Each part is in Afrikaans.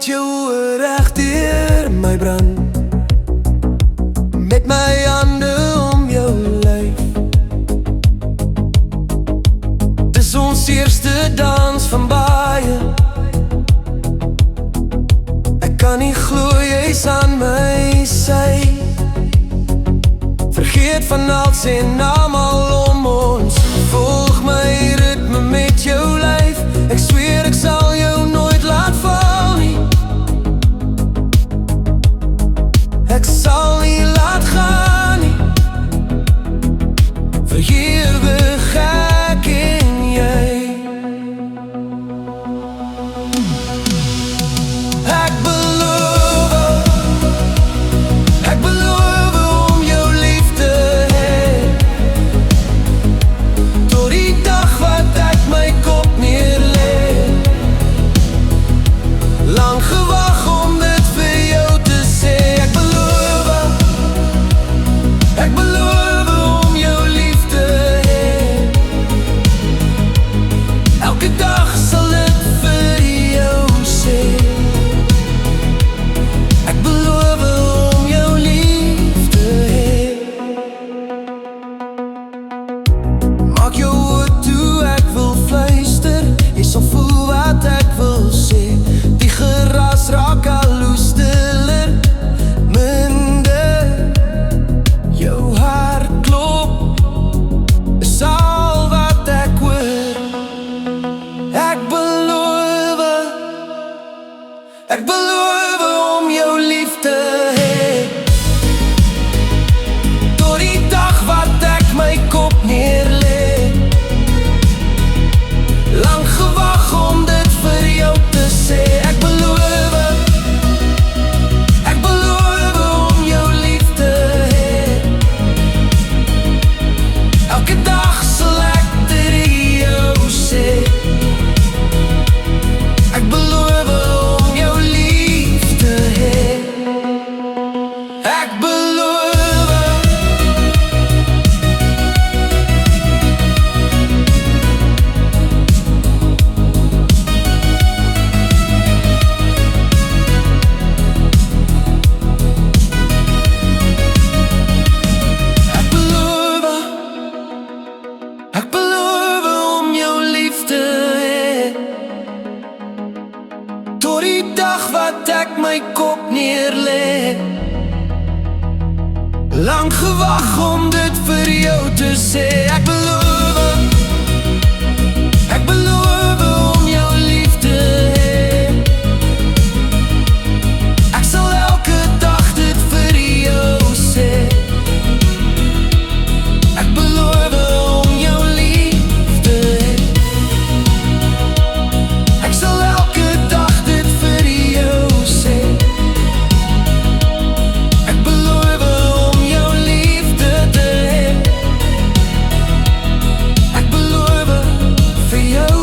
met jou reg deur my brand, met my hande om jou lyf. Dis ons eerste dans van baie. Ek kan nie glo jy's aan my sy. Vergeet van alles en almal om ons. Volg my ritme met jou lyf. Ek zweer ek sal jou nooit laat val nie. Ek sal nie laat gaan nie. Vir ewig ek en jy. Ek beloof om jou lief te hê, tot die dag wat ek my kop neerlê. Lang gewag om dit vir jou te sê. Ek beloof om jou lief te hê. Elke dag sal dit vir jou sê. Ek beloof om jou lief te hê. Maak jou oor toe, ek wil fluister. Jy sal voel wat ek wil sê. Die geraas raak al hoe stiller, minder. Jou hart klop, is al wat ek hoor. Ek beloof om jou lief te hê, tot die dag wat ek my kop neerlê. Lang gewag om dit vir jou te sê. Ek beloof om jou lief te hê. Elke dag sal ek vir jou sê. Ek beloof om jou lief te hê. Ek beloof. Ek beloof om jou lief te hê, tot die dag wat ek my kop neerlê. Lang gewag om dit vir jou te sê. Ek beloof om jou lief te hê. Ek sal elke dag dit vir jou sê. Ek beloof om jou lief te hê. Ek sal elke dag dit vir jou sê. Ek beloof om jou liefde te hê. Ek beloof vir jou.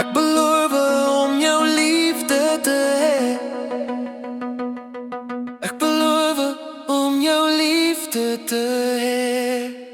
Ek beloof om jou liefde te hê. Ek beloof om jou liefde te hê.